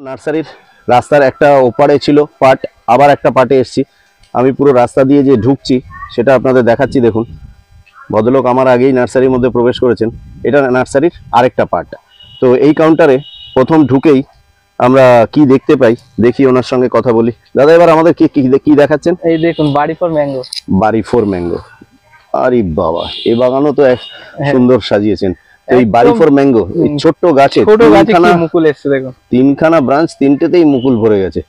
নার্সারির রাস্তার একটা ওপারে ছিল পার্ট, আবার একটা পার্টে এসেছি। আমি পুরো রাস্তা দিয়ে যে ঢুকছি সেটা আপনাদের দেখাচ্ছি। দেখুন, ভদ্রলোক আমার আগেই নার্সারির মধ্যে প্রবেশ করেছেন। এটা নার্সারির আরেকটা পার্ট। তো এই কাউন্টারে প্রথম ঢুকেই আমরা কি দেখতে পাই, দেখি ওনার সঙ্গে কথা বলি। দাদা, এবার আমাদের কি কি দেখাচ্ছেন? এই দেখুন, বাড়ি ফর ম্যাঙ্গো। বাড়ি ফর ম্যাঙ্গো। আরে বাবা, এই বাগানও তো এক সুন্দর সাজিয়েছেন। এই বাড়ি ফর ম্যাঙ্গো, এই ছোট্ট গাছে মুকুল এসছে দেখুন, তিনখানা ব্রাঞ্চ, তিনটেতেই মুকুল ভরে গেছে।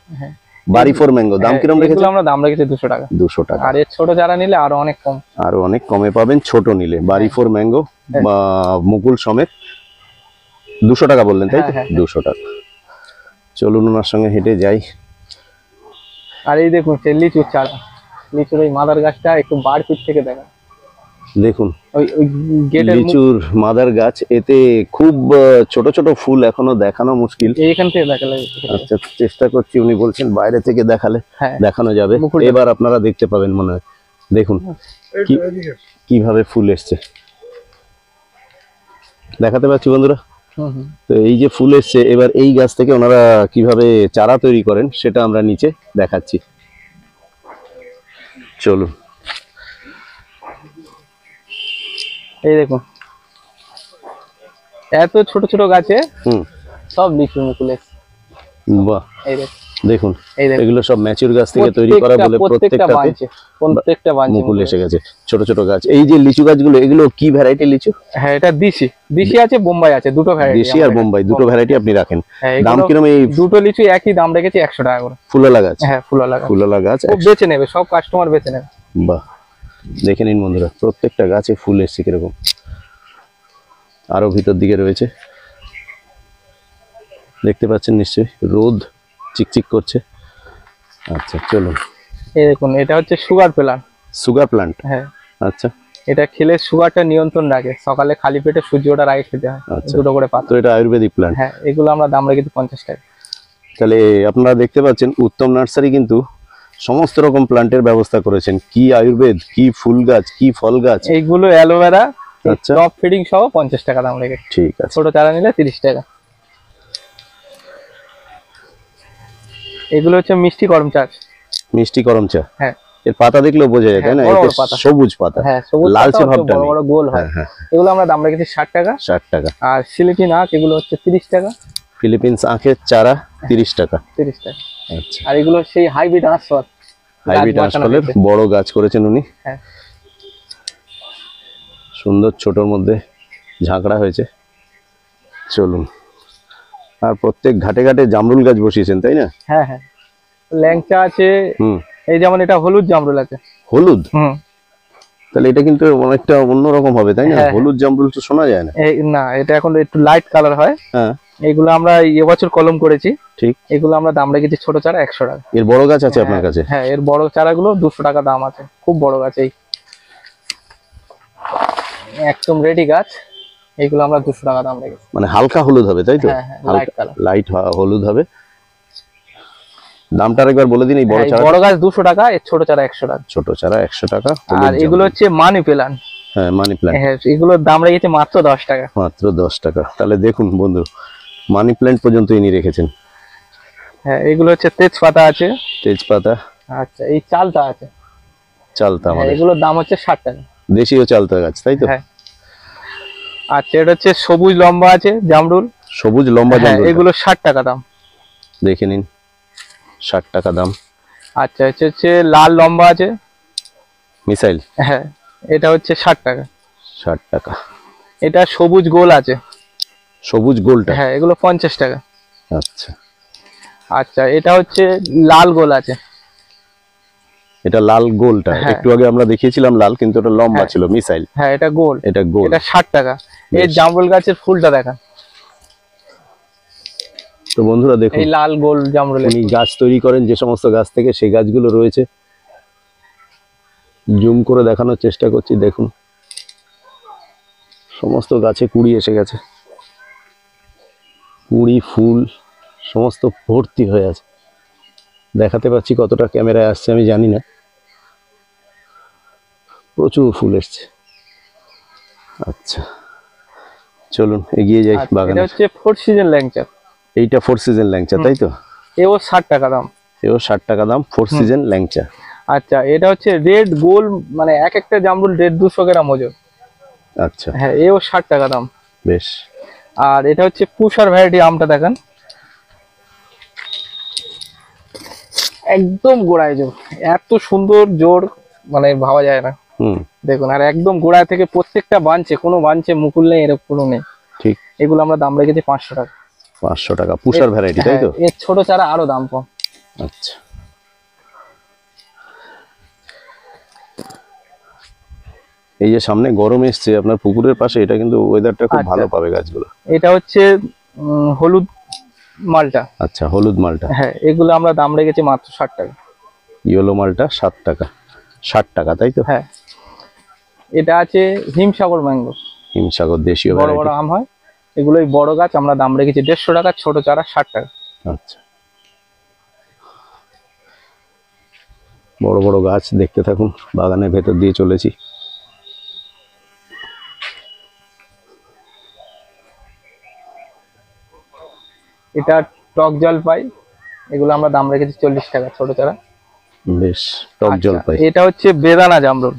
বাড়ি ফর ম্যাঙ্গো দাম কিরকম রেখেছেন? আমরা দাম রেখেছি 200 টাকা। 200 টাকা। আর এর ছোট চারা নিলে আরো অনেক কম, আরো অনেক কমে পাবেন ছোট নিলে। বাড়ি ফর ম্যাঙ্গো মুকুল সমেত 200 টাকা বললেন, তাই তো? 200 টাকা। চলুন ওনার সঙ্গে হেঁটে যাই। আর এই দেখুন সে লিচুর চারা, লিচুর ওই মাদার গাছটা একটু বার পিঠ থেকে দেখা। দেখুন ওই গেটের লিচুর মাদার গাছ, এতে খুব ছোট ছোট ফুল, এখনো দেখানো মুশকিল। এইখান থেকে দেখালে। আচ্ছা, চেষ্টা করছি। উনি বলছেন বাইরে থেকে দেখালে দেখানো যাবে। এবার আপনারা দেখতে পাবেন মনে হয়। দেখুন কিভাবে ফুল এসছে, দেখাতে পাচ্ছি বন্ধুরা। তো এই যে ফুল এসছে, এবার এই গাছ থেকে ওনারা কিভাবে চারা তৈরি করেন সেটা আমরা নিচে দেখাচ্ছি। চলুন। এই দেখুন, এত ছোট ছোট গাছে সব লিচু মুকুল এসছে। বাহ, এই দেখুন এগুলো সব ম্যাচিউর গাছ থেকে তৈরি করা বলে প্রত্যেকটা মুকুল এসে গেছে। ছোট ছোট গাছ। এই যে লিচু গাছগুলো, এগুলো কি ভ্যারাইটি লিচু? হ্যাঁ, এটা দেশি আছে, বোম্বাই আছে, দুটো ভ্যারাইটি। দেশি আর বোম্বাই দুটো ভ্যারাইটি আপনি রাখেন। দাম কিরকম? এই দুটো লিচু একই দাম রেখেছি 100 টাকা করে। ফুলওয়ালা গাছ? হ্যাঁ, ফুলওয়ালা গাছ। বেছে নেবে, সব কাস্টমার বেছে নেবে। বাহ, দেখে নিন বন্ধুরা, প্রত্যেকটা গাছে ফুল এসছে কিরকম। আরো ভিতর দিকে রয়েছে, দেখতে পাচ্ছেন নিশ্চয়ই, রোদ চিকচিক করছে। আচ্ছা চলুন। এই দেখুন, এটা হচ্ছে সুগার প্ল্যান্ট। Sugar plant? হ্যাঁ। আচ্ছা, এটা খেলে সুগারটা নিয়ন্ত্রণ রাখে। সকালে খালি পেটে সূর্য ওঠার আগে খেতে হয়, দুটো করে পাতা। তো এটা আয়ুর্বেদিক প্ল্যান্ট? হ্যাঁ, এগুলো আমরা দাম রেখেছি 50 টাকা। তাহলে আপনারা দেখতে পাচ্ছেন উত্তম নার্সারি কিন্তু সমস্ত রকম প্ল্যান্টের ব্যবস্থা করেছেন। কি আয়ুর্বেদ, কি ফুল গাছ, কি ফল গাছ। এইগুলো অ্যালোভেরা, আচ্ছা, টপ ফিডিং সহ 50 টাকা দাম রেখেছি। ঠিক আছে। ছোট চারা নিলে 30 টাকা। এগুলো হচ্ছে মিষ্টি করম চা। মিষ্টি করম চা? হ্যাঁ। এর পাতা দেখলেও বোঝা যায়, তাই না? সবুজ পাতা। হ্যাঁ, সবুজ, লালচে ভাবটা বড় বড় গোল হয়। এগুলো আমরা দাম রেখেছি 60 টাকা। 60 টাকা। আর ফিলিপিন আখ, এগুলো হচ্ছে 30 টাকা। ফিলিপিন্স আখের চারা 30 টাকা। 30 টাকা। আচ্ছা। আর এগুলো সেই হাইব্রিড আঁশফল। হাইব্রিড আঁশফলের বড় গাছ করেছেন উনি। হ্যাঁ, সুন্দর, ছোটর মধ্যে ঝাঁকড়া হয়েছে। চলুন। আর প্রত্যেক ঘাটে ঘাটে জামরুল গাছ বসিয়েছেন, তাই না? হ্যাঁ হ্যাঁ, ল্যাংচা আছে। এই যেমন এটা হলুদ জামরুল আছে। হলুদ? তাহলে এটা কিন্তু অনেকটা অন্যরকম হবে, তাই না? হলুদ জামরুল তো শোনা যায় না। না, এটা এখন একটু লাইট কালার হয়। হ্যাঁ, এগুলো আমরা এবছর কলম করেছি। ঠিক। এগুলো আমরা দাম রেখেছি ছোট চারা 100 টাকা। এর বড় গাছ আছে আপনার কাছে? হ্যাঁ, এর বড় চারাগুলো 200 টাকা দাম আছে। খুব বড় গাছ, এই একদম রেডি গাছ। এইগুলো আমরা 200 টাকা দাম রেখেছি। মানে হালকা হলুদ হবে, তাই তো? লাইট হলুদ হবে। দামটা একবার বলে দিন। এই বড় গাছ 200 টাকা, এর ছোট চারা 100 টাকা। ছোট চারা 100 টাকা। আর এগুলো হচ্ছে মানি প্ল্যান্ট। হ্যাঁ, মানি প্ল্যান্ট। হ্যাঁ, এগুলোর দাম রেখেছে মাত্র 10 টাকা। মাত্র 10 টাকা। তাহলে দেখুন বন্ধু, মানি প্ল্যান্ট পর্যন্ত ইনি রেখেছেন। হ্যাঁ, এগুলো হচ্ছে তেজপাতা আছে। তেজপাতা। আচ্ছা, এই চালতা আছে। চালতা মানে? এগুলোর দাম হচ্ছে 60 টাকা। দেশীয় চালতা গাছ, তাই তো? হ্যাঁ। আচ্ছা, এটা হচ্ছে সবুজ লম্বা আছে জামরুল। সবুজ লম্বা জামরুল, এগুলো 60 টাকা দাম। দেখে নিন, 60 টাকা দাম। আচ্ছা, হচ্ছে লাল লম্বা আছে মিসাইল। হ্যাঁ, এটা হচ্ছে 60 টাকা। 60 টাকা। এটা সবুজ গোল আছে। সবুজ গোলটা? হ্যাঁ, এগুলো 50 টাকা। আচ্ছা। আচ্ছা, এটা হচ্ছে লাল গোল আছে। এটা লাল গোলটা? একটু আগে আমরা দেখিয়েছিলাম লাল, কিন্তু এটা লম্বা ছিল, মিসাইল। হ্যাঁ, এটা গোল। এটা গোল। এটা 60 টাকা। এই জামরুল গাছের ফুলটা দেখা। তো বন্ধুরা দেখুন, এই লাল গোল জামরুল। উনি গাছ তৈরি করেন যে সমস্ত গাছ থেকে, সেই গাছগুলো রয়েছে। জুম করে দেখানোর চেষ্টা করছি। দেখুন, সমস্ত গাছে কুড়ি এসে গেছে। কুড়ি, ফুল সমস্ত ভর্তি হয়ে আছে। দেখাতে পাচ্ছি কতটা ক্যামেরায় আসছে আমি জানি না। প্রচুর ফুল এসছে। আচ্ছা, চলুন এগিয়ে যাই বাগানে। এটা হচ্ছে 4 সিজন ল্যাংচা। এইটা 4 সিজন ল্যাংচা তাই তো? এও 60 টাকা দাম। এও 60 টাকা দাম, 4 সিজন ল্যাংচা। আচ্ছা, এটা হচ্ছে রেড গোল, মানে এক একটা জামরুল 150-200 গ্রাম ওজন। আচ্ছা, হ্যাঁ, এও 60 টাকা দাম। বেশ। আর এটা হচ্ছে পুষার ভ্যারাইটি আমটা, দেখেন একদম গোড়ায় জোর, এত সুন্দর জোর মানে ভাবা যায় না। দেখুন, আর একদম গোড়ায় থেকে প্রত্যেকটা বাঞ্চে, কোনো বাঞ্চে মুকুল নেই, এরকম কোনো নেই। ঠিক। এগুলো আমরা দাম রেখেছি 500 টাকা। 500 টাকা পুষার ভ্যারাইটি তাই তো? এর ছোট চারা আরো দাম কম। আচ্ছা, এই যে সামনে গরম এসছে আপনার পুকুরের পাশে, এটা কিন্তু ওয়েদারটা খুব ভালো পাবে গাছগুলো। এটা হচ্ছে হলুদ মালটা। আচ্ছা, হলুদ মালটা। হ্যাঁ, এগুলো আমরা দাম রেখেছি মাত্র 60 টাকা। ইয়েলো মালটা 7 টাকা, 60 টাকা তাই তো? হ্যাঁ। এটা আছে হিমসাগর ম্যাঙ্গো, হিমসাগর দেশীয় বড় বড় আম হয়, এগুলোই বড় গাছ, আমরা দাম রেখেছি 150 টাকা, ছোট চারা 60 টাকা। আচ্ছা, বড় বড় গাছ দেখতে থাকুন, বাগানের ভেতর দিয়ে চলেছি। এটা টক জলপাই, এগুলো আমরা দাম রেখেছি 40 টাকা, ছোট চারা। বেশ, টক জলপাই। এটা হচ্ছে বেদানা জামরুল,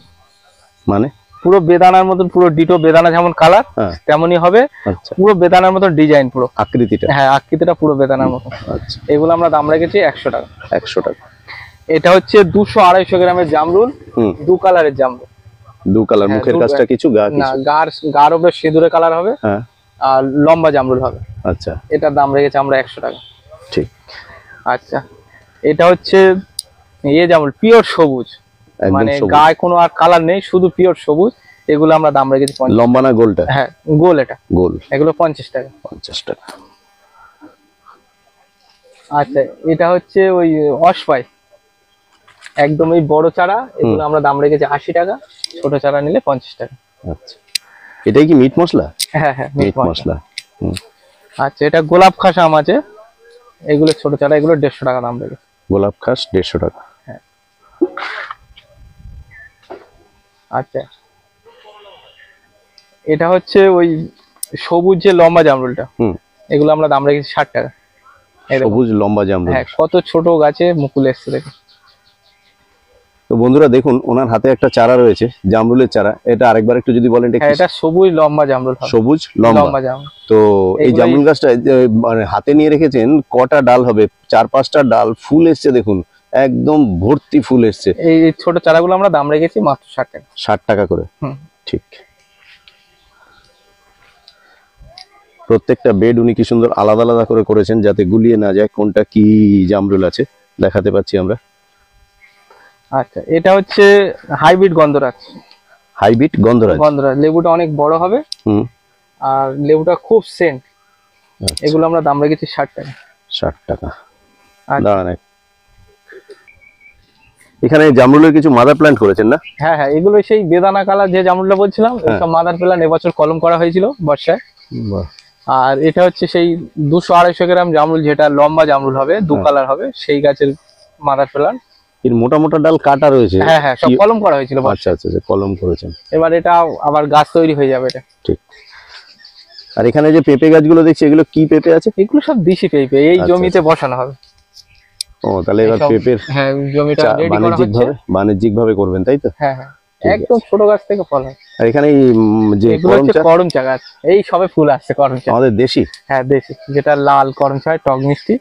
মানে পুরো বেদানার মতন, পুরো ডিটো বেদানা যেমন কালার তেমনই হবে। আচ্ছা, পুরো বেদানার মতন ডিজাইন, পুরো আকৃতিটা। হ্যাঁ, আকৃতিটা পুরো বেদানার মতন। আচ্ছা, এগুলো আমরা দাম রেখেছি 100 টাকা। 100 টাকা। এটা হচ্ছে 200-250 গ্রামের জামরুল, দু কালারের জামরুল। দু কালার, মুখের কাছটা কিছু, গা না, কিছু। গার উপরে সিঁদুরের কালার হবে, হ্যাঁ, আর লম্বা জামরুল হবে। আচ্ছা, এটার দাম রেখেছি আমরা 100 টাকা। ঠিক। আচ্ছা, এটা হচ্ছে জামরুল পিওর সবুজ, মানে গায়ে কোনো আর কালার নেই, শুধু পিওর সবুজ। এগুলো আমরা দাম রেখেছি 50। লম্বা না গোলটা? হ্যাঁ, গোল। এটা গোল, এগুলো 50 টাকা। 50 টাকা। আচ্ছা, এটা হচ্ছে ওই অসপাই, একদম এই বড় চারা, এগুলো আমরা দাম রেখেছি 80 টাকা, ছোট চারা নিলে 50 টাকা। আচ্ছা, এটাই কি মিট মশলা? হ্যাঁ হ্যাঁ, মিট মশলা। আচ্ছা, এটা গোলাপ খাস আম আছে, এগুলো ছোট চারা, এগুলো 150 টাকা দাম রেখেছি। গোলাপ খাস 150 টাকা। হ্যাঁ। আচ্ছা, এটা হচ্ছে ওই সবুজ যে লম্বা জামরুলটা, এগুলো আমরা দাম রেখেছি 60 টাকা। সবুজ লম্বা জামরুল। হ্যাঁ, কত ছোট গাছে মুকুল এসছে দেখুন। তো বন্ধুরা দেখুন, ওনার হাতে একটা চারা রয়েছে, জামরুলের চারা। এটা আরেকবার একটু যদি বলেন। এটা সবুজ লম্বা জামরুল, সবুজ লম্বা জামরুল। তো এই জামরুল গাছটা মানে হাতে নিয়ে রেখেছেন, কটা ডাল হবে? 4-5টা ডাল, ফুল এসছে দেখুন, একদম ভর্তি ফুল এসছে। এই ছোট চারাগুলো আমরা দাম রেখেছি মাত্র 60 টাকা। 60 টাকা করে। ঠিক। প্রত্যেকটা বেড উনি কি সুন্দর আলাদা আলাদা করে করেছেন, যাতে গুলিয়ে না যায় কোনটা কি জামরুল আছে। দেখাতে পাচ্ছি আমরা। আচ্ছা, এটা হচ্ছে হাইব্রিড গন্ধরাজ। হাইব্রিড গন্ধরাজ। লেবুটা অনেক বড় হবে, আর লেবুটা খুব সেন্ট। এগুলো আমরা দাম রেখেছি 60 টাকা। 60 টাকা। দাঁড়ান, এখানে জামরুলের কিছু মাদার প্ল্যান্ট করেছেন না? হ্যাঁ হ্যাঁ, এগুলো সেই বেদানা কালার যে জামরুলটা বলছিলাম, এইসব মাদার প্ল্যান্ট এবছর কলম করা হয়েছিল বর্ষায়। আর এটা হচ্ছে সেই 200-250 গ্রাম জামরুল, যেটা লম্বা জামরুল হবে, দু কালার হবে, সেই গাছের মাদার প্ল্যান্ট। এর মোটা মোটা ডাল কাটা রয়েছে। হ্যাঁ হ্যাঁ, সব কলম করা হয়েছিল। আচ্ছা আচ্ছা, কলম করেছেন। এবার এটা আবার গাছ তৈরি হয়ে যাবে এটা। ঠিক। আর এখানে যে পেঁপে গাছগুলো দেখছি, এগুলো কি পেঁপে আছে? এগুলো সব দেশি পেঁপে, এই জমিতে বসানো হবে। ও, তাহলে এবার পেঁপের জমিটা বাণিজ্যিক ভাবে করবেন তাই তো? হ্যাঁ হ্যাঁ, একদম ছোট গাছ থেকে ফল হয়। আর এখানে যে করম চা গাছ, এই সবে ফুল আসছে করম চা। আমাদের দেশি? হ্যাঁ, দেশি, যেটা লাল করম চা, টক মিষ্টি।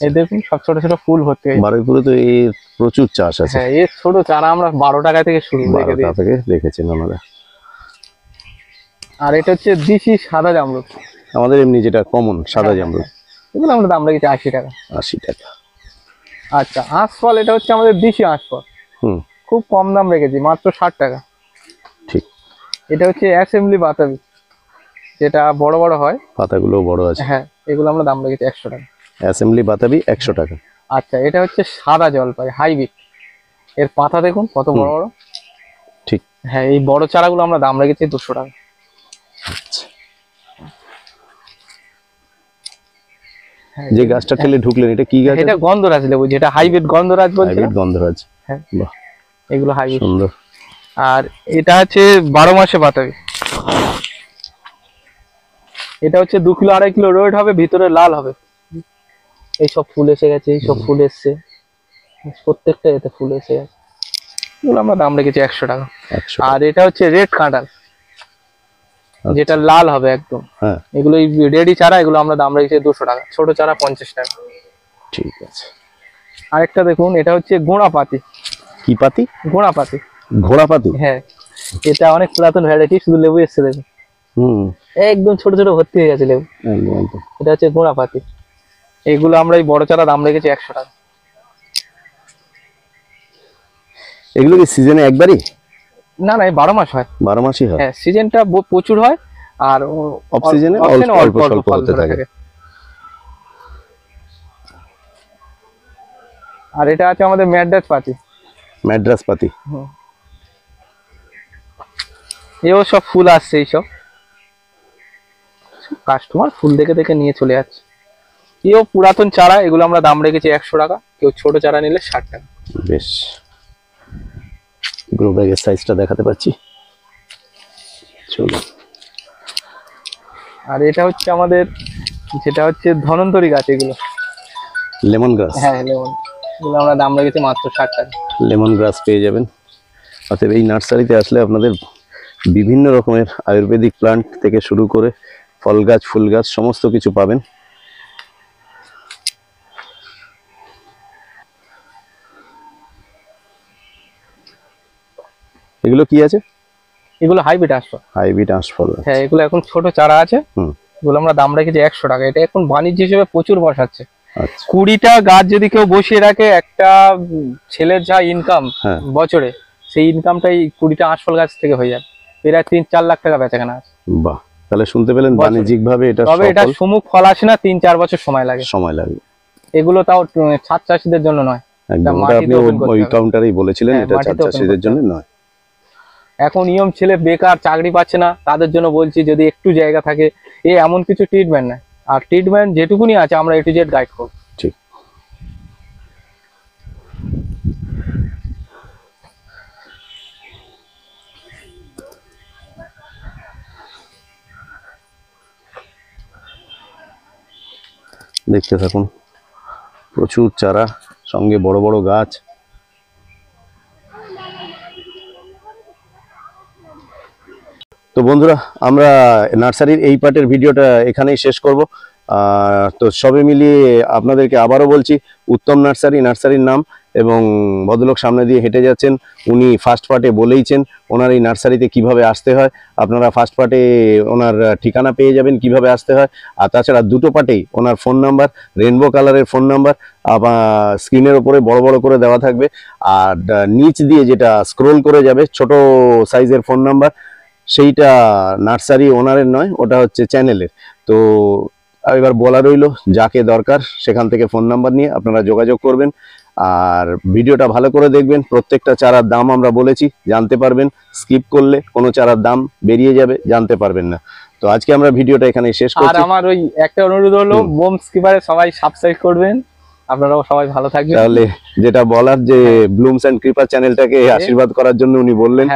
এই দেখুন সব ছোট ছোট ফুল ভর্তি হয়েছে। বারুইপুরে তো এর প্রচুর চাষ আছে। হ্যাঁ, এর ছোট চারা আমরা 12 টাকা থেকে শুরু থেকে দেখেছেন আমরা। আর এটা হচ্ছে দেশি সাদা জামরুল, আমাদের এমনি যেটা কমন সাদা জামরুল। এগুলো আমরা দাম রেখেছি 80 টাকা। 80 টাকা। আচ্ছা, আঁশফল, এটা হচ্ছে আমাদের দেশি আঁশফল, খুব কম দাম রেখেছি, মাত্র 60 টাকা। ঠিক। এটা হচ্ছে অ্যাসেম্বলি বাতাবি, যেটা বড় বড় হয়, পাতাগুলো বড় আছে। হ্যাঁ, এগুলো আমরা দাম রেখেছি 100 টাকা। অ্যাসেম্বলি বাতাবি 100 টাকা। আচ্ছা, এটা হচ্ছে সাদা জলপাই হাইব্রিড, এর পাতা দেখুন কত বড় বড়। ঠিক। হ্যাঁ, এই বড় চারাগুলো আমরা দাম রেখেছি 200 টাকা। আচ্ছা, যে গাছটা ঠেলে ঢুকলেন, এটা কি গাছ? এটা গন্ধরাজ লেবু, যেটা হাইব্রিড গন্ধরাজ বলছে। হাইব্রিড গন্ধরাজ। হ্যাঁ, বাহ, এগুলো হাইব্রিড, সুন্দর। আর এটা হচ্ছে 12 মাসে বাতাবি। এটা হচ্ছে 2 কিলো 2.5 কিলো ওয়েট হবে, ভিতরে লাল হবে, এইসব ফুল এসে গেছে, এইসব ফুল এসছে, প্রত্যেকটা এতে ফুল এসে গেছে। এগুলো আমরা দাম রেখেছি 100 টাকা। 100 আর এটা হচ্ছে রেড কাঁঠাল, যেটা লাল হবে একদম। হ্যাঁ এগুলো রেডি চারা, এগুলো আমরা দাম রেখেছি 200 টাকা, ছোট চারা 50 টাকা। ঠিক আছে। আরেকটা দেখুন, এটা হচ্ছে গোড়াপাতি। কি পাতি? গোড়াপাতি। ঘোড়াপাতি? হ্যাঁ, এটা অনেক পুরাতন ভ্যারাইটি, শুধু লেবু এসছে দেখুন, একদম ছোট ছোট ভর্তি হয়ে গেছে লেবু। এটা হচ্ছে গোড়াপাতি। এগুলো আমরা এই বড় চারা দাম রেখেছি 100 টাকা। এগুলো কি সিজনে একবারই? না না, এই 12 মাস হয়। 12 মাসই হয়? হ্যাঁ, সিজনটা প্রচুর হয়, আর অফ সিজনে অল্প স্বল্প হতে থাকে। আর এটা আছে আমাদের ম্যাড্রাস পাতি। ম্যাড্রাস পাতি। এও সব ফুল আসছে, এইসব কাস্টমার ফুল দেখে দেখে নিয়ে চলে যাচ্ছে। এও পুরাতন চারা, এগুলো আমরা দাম রেখেছি 100 টাকা, কেউ ছোট চারা নিলে 60 টাকা। বেশ, গ্রো ব্যাগের সাইজটা দেখাতে পাচ্ছি, চলো। আর এটা হচ্ছে আমাদের, যেটা হচ্ছে ধনন্তরী গাছ, এগুলো লেমন গ্রাস। হ্যাঁ, লেমন, এগুলো আমরা দাম রেখেছি মাত্র 60 টাকা। লেমন গ্রাস পেয়ে যাবেন। অতএব এই নার্সারিতে আসলে আপনাদের বিভিন্ন রকমের আয়ুর্বেদিক প্লান্ট থেকে শুরু করে ফল গাছ, ফুল গাছ সমস্ত কিছু পাবেন। এগুলো কি আছে? এগুলো হাইব্রিড আশফল। হাইব্রিড আশফল। হ্যাঁ, এগুলো এখন ছোট চারা আছে, হুম, এগুলো আমরা দাম রেখেছি 100 টাকা। এটা এখন বাণিজ্য হিসেবে প্রচুর বসাচ্ছে। আচ্ছা। 20টা গাছ যদি কেউ বসিয়ে রাখে, একটা ছেলের যা ইনকাম বছরে, সেই ইনকামটাই 20টা আশফল গাছ থেকে হয়ে যায়। প্রায় 3-4 লাখ টাকা বেচাকেনা আছে। বাহ, তাহলে শুনতে পেলেন, বাণিজ্যিক ভাবে এটা, তবে এটা সুমুখ ফল আসে না, 3-4 বছর সময় লাগে। এগুলো তাও ছাদ চাষীদের জন্য নয়। একদম, ওটা আপনি ওই কাউন্টারেই বলেছিলেন, এটা ছাদ চাষীদের জন্য নয়। এখন নিয়ম ছেলে বেকার, চাকরি পাচ্ছে না, তাদের জন্য বলছি যদি একটু জায়গা থাকে, এমন কিছু ট্রিটমেন্ট নেয়, আর ট্রিটমেন্ট যেটুকুনি আছে আমরা A to Z গাইড করব। ঠিক। দেখতে থাকুন, প্রচুর চারা, সঙ্গে বড় বড় গাছ। তো বন্ধুরা, আমরা নার্সারির এই পার্টের ভিডিওটা এখানেই শেষ করব। তো সবে মিলিয়ে আপনাদেরকে আবারও বলছি, উত্তম নার্সারির নাম, এবং ভদ্রলোক সামনে দিয়ে হেঁটে যাচ্ছেন, উনি ফার্স্ট পার্টে বলেইছেন ওনার এই নার্সারিতে কিভাবে আসতে হয়। আপনারা ফার্স্ট পার্টে ওনার ঠিকানা পেয়ে যাবেন কিভাবে আসতে হয়, আর তাছাড়া দুটো পার্টেই ওনার ফোন নাম্বার, রেনবো কালারের ফোন নাম্বার স্ক্রিনের ওপরে বড় বড় করে দেওয়া থাকবে, আর নিচ দিয়ে যেটা স্ক্রোল করে যাবে ছোট সাইজের ফোন নাম্বার, সেইটা নার্সারি ওনারের নয়, ওটা হচ্ছে চ্যানেলের। তো এবার বলা রইল, যাকে দরকার সেখান থেকে ফোন নাম্বার নিয়ে আপনারা যোগাযোগ করবেন, আর ভিডিওটা ভালো করে দেখবেন। প্রত্যেকটা চারার দাম আমরা বলেছি, জানতে পারবেন। স্কিপ করলে কোনো চারার দাম বেরিয়ে যাবে, জানতে পারবেন না। তো আজকে আমরা ভিডিওটা এখানে শেষ করছি। আর আমার ওই একটা অনুরোধ হলো, বোম স্কিপারে সবাই সাবস্ক্রাইব করবেন, আপনারাও সবাই ভালো থাকবেন। তাহলে যেটা বলার, যে ব্লুমস এন্ড ক্রিপার চ্যানেলটাকে আশীর্বাদ করার জন্য উনি বললেন।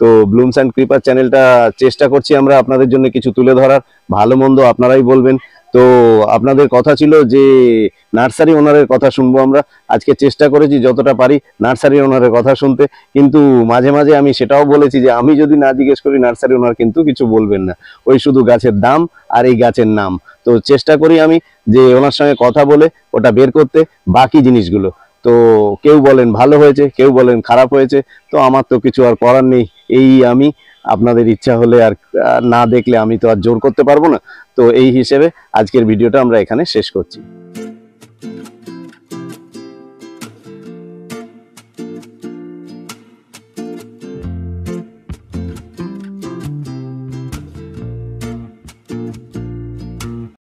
তো ব্লুমস এন্ড ক্রিপার চ্যানেলটা চেষ্টা করছি আমরা আপনাদের জন্য কিছু তুলে ধরার, ভালো মন্দ আপনারাই বলবেন। তো আপনাদের কথা ছিল যে নার্সারি ওনারের কথা শুনবো আমরা, আজকে চেষ্টা করেছি যতটা পারি নার্সারি ওনারের কথা শুনতে, কিন্তু মাঝে মাঝে আমি সেটাও বলেছি যে আমি যদি না জিজ্ঞেস করি নার্সারি ওনার কিন্তু কিছু বলবেন না, ওই শুধু গাছের দাম আর এই গাছের নাম। তো চেষ্টা করি আমি যে ওনার সঙ্গে কথা বলে ওটা বের করতে, বাকি জিনিসগুলো। তো কেউ বলেন ভালো হয়েছে, কেউ বলেন খারাপ হয়েছে, তো আমার তো কিছু আর করার নেই। এই আমি, আপনাদের ইচ্ছা হলে আর না দেখলে আমি তো আর জোর করতে পারবো না। তো এই হিসেবে আজকের ভিডিওটা আমরা এখানে শেষ করছি।